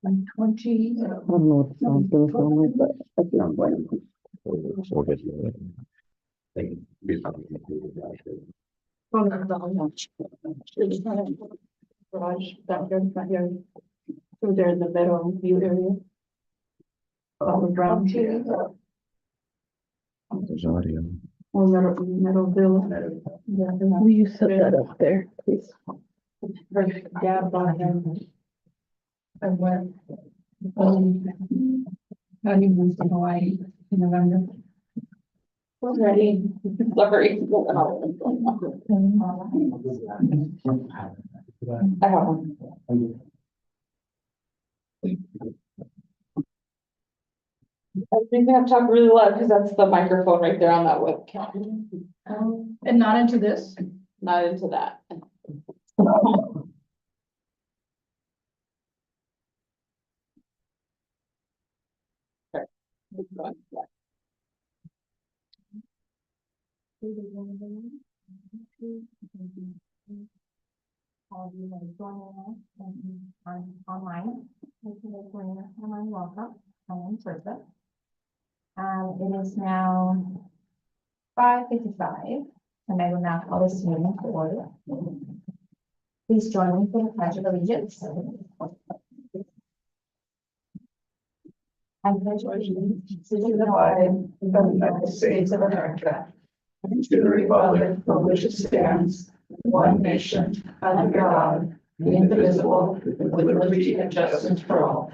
20. I don't know what the sound's gonna sound like, but I think I'm going to. We'll get to it. Thank you. Garage back there, front yard. Through there in the meadow view area. All the brown trees. There's audio. Or Meadowville. Yeah, Will you set that up there, please? yeah, bought him. And went. How do you move to Hawaii in November? We're ready. Sorry. I have one. I think I have to talk really loud because that's the microphone right there on that webcam. And not into this? Not into that. All of you that are joining us online, online, welcome, I'm in person. It is now 5:55, and I will now call this meeting to order. Please join me for the pledge of allegiance. I pledge allegiance to the flag of the United States of America and to the republic for which it stands, one nation, under God, indivisible, with liberty and justice for all.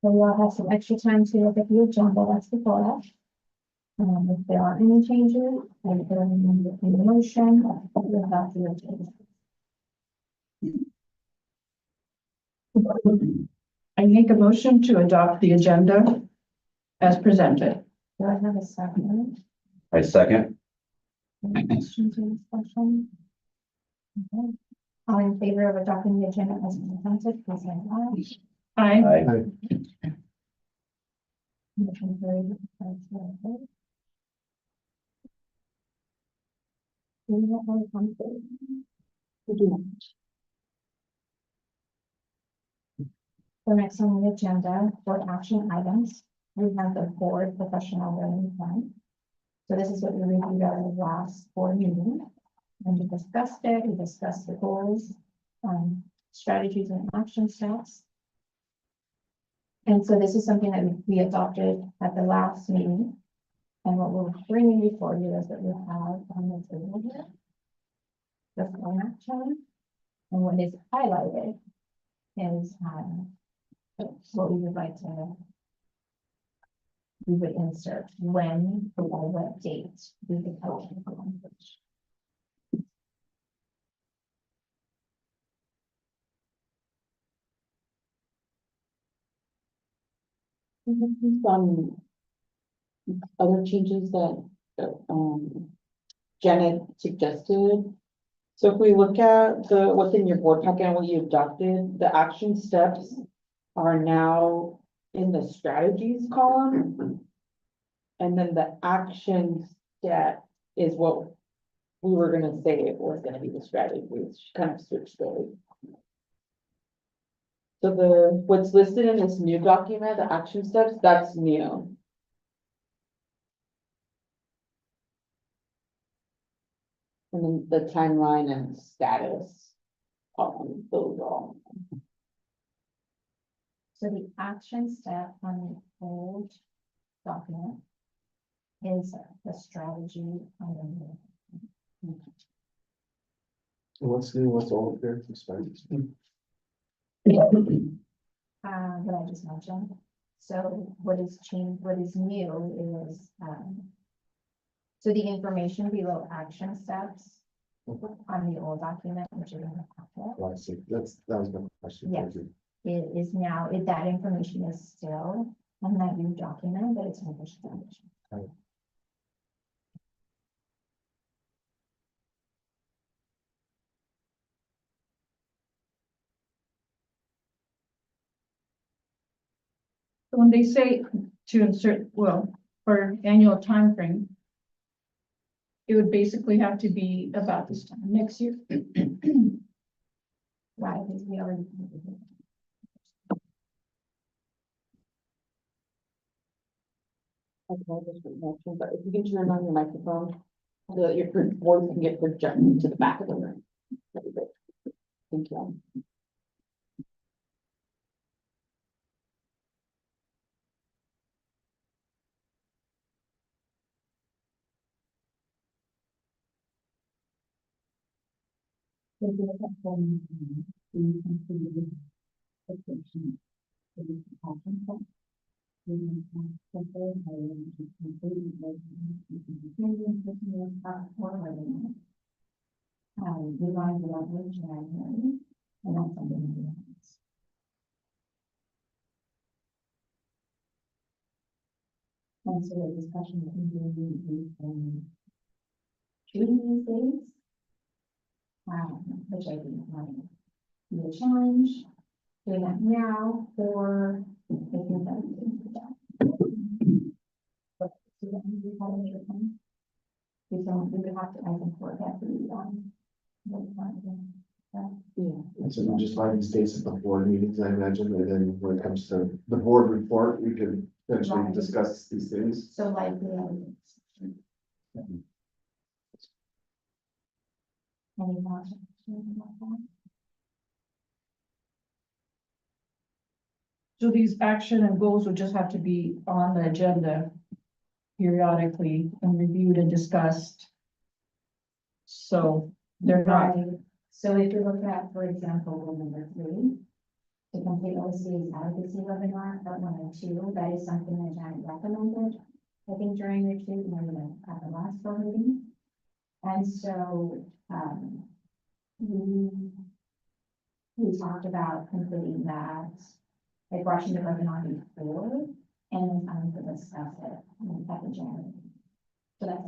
So we'll have some extra time to look at the agenda that's before us. If there are any changes, and if there are any motion, we'll have to change. I make a motion to adopt the agenda as presented. Do I have a second? I second. Any questions or discussion? Okay. All in favor of adopting the agenda as presented, please say aye. Aye. Motion carried. Do we have any comments? We do not. So next on the agenda for action items, we have the board professional learning plan. So this is what we reviewed at our last board meeting. And we discussed it, we discussed the goals, strategies and action steps. And so this is something that we adopted at the last meeting. And what we're bringing before you is that we have on the table here the format chart. And what is highlighted is what we would like to, we would insert when or what date we would help accomplish. Some other changes that Janet suggested. So if we look at what's in your board packet and what you adopted, the action steps are now in the strategies column. And then the action step is what we were gonna say it was gonna be the strategies, kind of switched those. So what's listed in this new document, the action steps, that's new. And then the timeline and status, those all. So the action step on the old document is the strategy on the. What's new, what's old there? What I just mentioned. So what is changed, what is new is, so the information below action steps on the old document, which is in the packet. Oh, I see. That was my question. Yes. It is now, that information is still on that new document, but it's information. Right. When they say to insert, well, for annual time frame, it would basically have to be about this time next year. Right, because we already. Okay, just for mention, but if you can turn on your microphone, so that your voice can get projected to the back of the room. That'd be great. Thank you. If you look at form, you can see the description, the compassion plan. You can control how you can complete it, you can defend it, personal, or whatever. Design the language and that's something that we have. And so the discussion can be, treating these days. Which I think might be a challenge, doing that now, or making that. But, so that we have a later plan. We don't, we would have to, I think, work at Yeah. So we just find these dates at the board meetings, I imagine, and then when it comes to the board report, we could potentially Right. discuss these things. So like, any more questions about that? So these action and goals would just have to be on the agenda periodically and reviewed and discussed. So they're not, Right. So if you look at, for example, goal number 3, to complete OCA's advocacy webinar, part 1 and 2, that is something that Janet recommended, I think during retreat, maybe at the last board meeting. And so, we talked about completing that, like rushing the webinar before, and then time to discuss it at the January. So that's.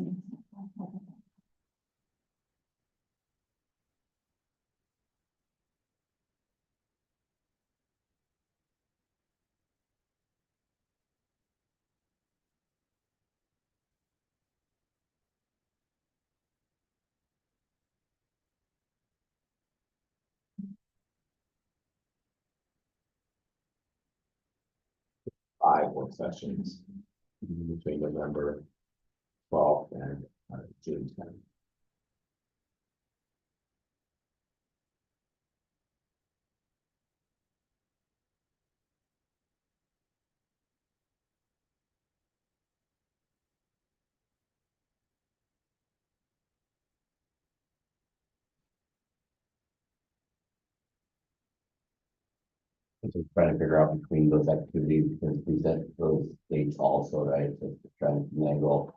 Five work sessions between November 12th and June 10th. So trying to figure out between those activities, because we set those dates also, right? So trying to finagle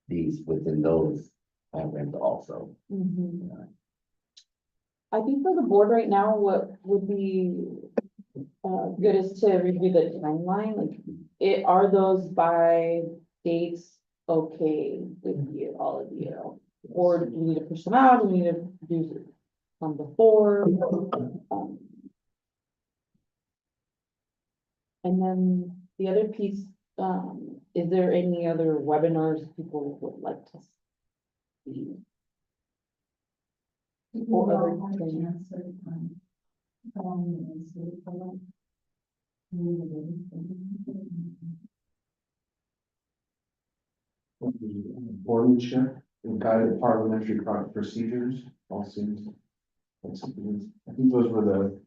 these within those timeframes also. I think for the board right now, what would be good is to review the timeline, like, are those by dates okay with you, all of you? Or do we need to push them out, do we need to do some before? And then the other piece, is there any other webinars people would like to see? Or other training? Boardmanship and guided parliamentary procedures, all seems. I think those were the.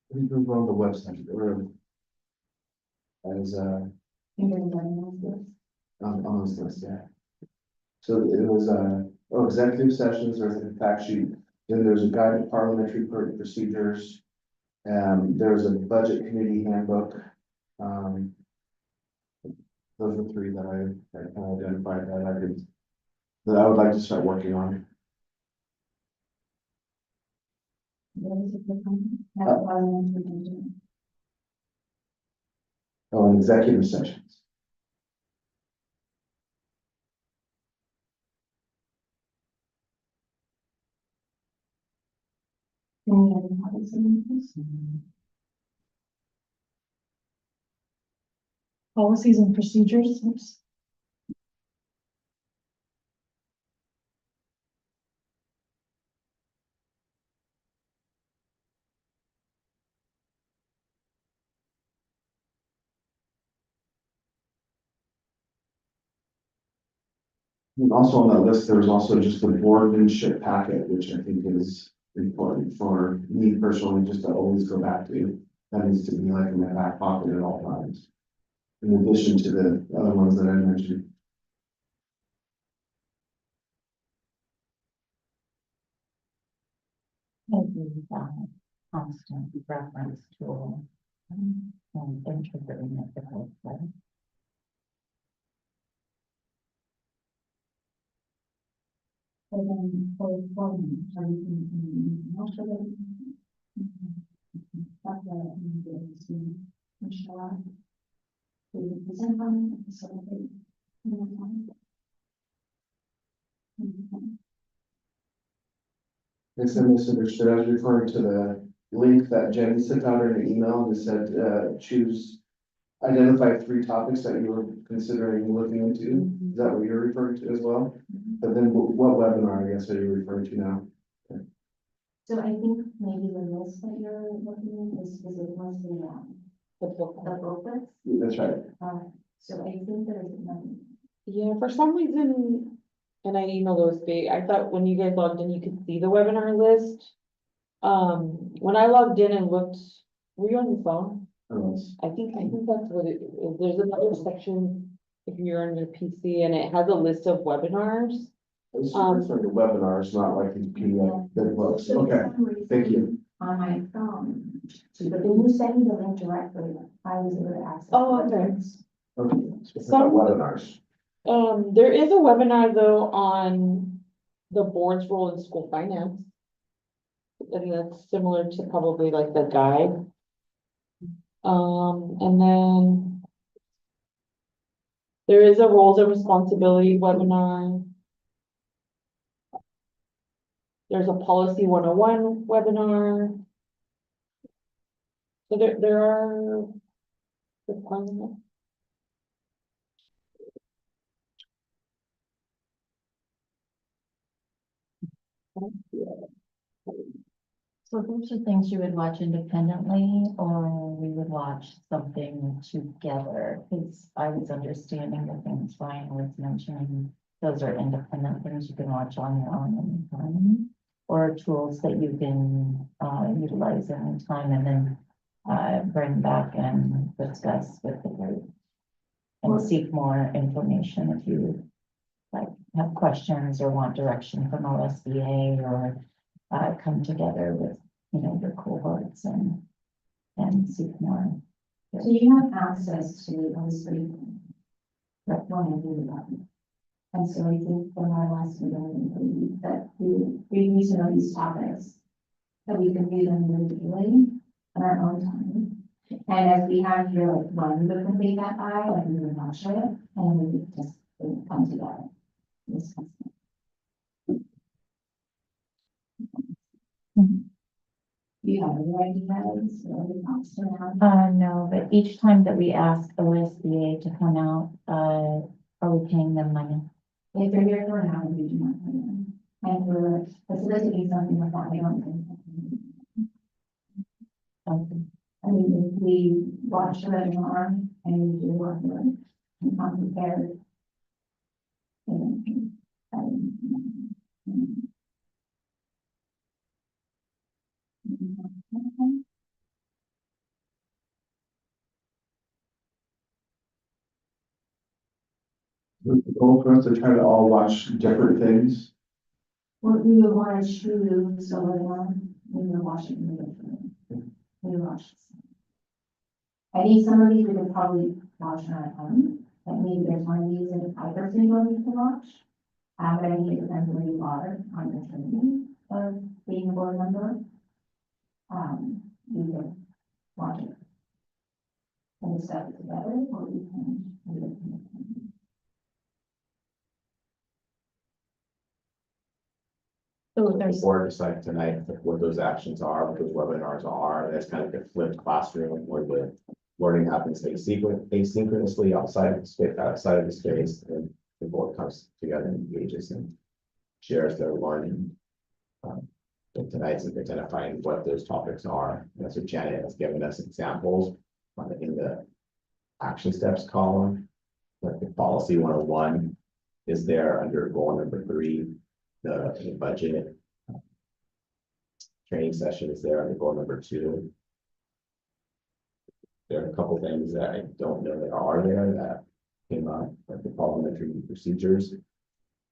I think those were on the website, or. As on those lists, yeah. So it was, executive sessions, there's a fact sheet, then there's a guide to parliamentary procedures. There's a budget committee handbook. Those are 3 that I identified that I would like to start working on. Oh, and executive sessions. policies and procedures. Oops. And also on that list, there was also just the boardmanship packet, which I think is important for me personally, just to always go back to. That needs to be like in my back pocket at all times. In addition to the other ones that I mentioned. Maybe constant reference to and interpreting it the whole way. And then for one, most of them. That's why I'm going to see Michelle. The present one, so they. Guess I misunderstood. I was referring to the link that Jenny sent out in an email and said, choose. Identify 3 topics that you were considering looking into. Is that what you're referring to as well? But then what webinar, I guess, are you referring to now? So I think maybe the list that you're looking at is specific ones the booklets. That's right. So I think there's Yeah, for some reason, and I emailed those big, I thought when you guys logged in, you could see the webinar list. When I logged in and looked, were you on your phone? I think that's what it is. There's another section if you're on your PC and it has a list of webinars. It's referring to webinars, not like these PDF big books. Okay, thank you. on my phone. But when you send me the link directly, I was able to access. Oh, okay. Okay, so Some- webinars. There is a webinar though on the board's role in school finance. And that's similar to probably like the guide. And then there is a roles and responsibility webinar. There's a policy 101 webinar. So there are. So those are things you would watch independently, or we would watch something together, because I was understanding the things Ryan was mentioning. Those are independent things you can watch on your own anytime, or tools that you can utilize anytime and then bring back and discuss with the group. And seek more information if you like have questions or want direction from OSBA or come together with, your cohorts and seek more. So you have access to obviously. That one I really love. And so I think from our last meeting, that we need to know these topics. That we can read them individually on our own time. And as we have here, like one would complete that by, like we would watch it, and we would just come together. Discuss it. You have any ideas or any thoughts around? No, but each time that we ask OSBA to come out, are we paying them money? If they're here for an hour, we do not pay them. And we're facilitating something like that, we don't pay them. Okay. I mean, if we watch the webinar and we do work with and come prepared. The goal for us to try to all watch different things. What we would want to choose, so we would watch it individually. We would watch. I think some of these we could probably watch on our own, like maybe there's one of these that I personally don't need to watch. But I think it depends where you are on your training of being a board member. You can watch it. And discuss it together, or we can. So The there's, board decide tonight what those actions are, what those webinars are, and it's kind of a flipped classroom where the learning happens asynchronously outside of the space, and the board comes together and engages and shares their learning. And tonight's identifying what those topics are. And so Janet has given us examples in the action steps column, like the policy 101. is there under goal number 3, the budget. Training session is there under goal number 2. There are a couple things that I don't know that are there that came up, like the parliamentary procedures.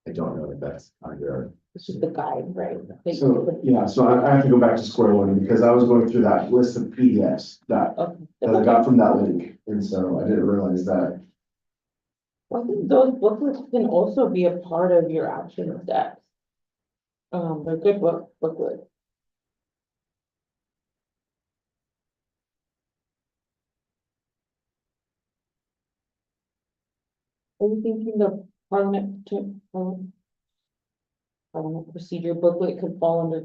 I don't know if that's under. It's just the guide, right? Like, So, yeah, so I have to go back to square one because I was going through that list of PDFs that I got from that link. And so I didn't realize that. I think those booklets can also be a part of your action steps. They're good booklet. Are you thinking the parliament procedure booklet could fall under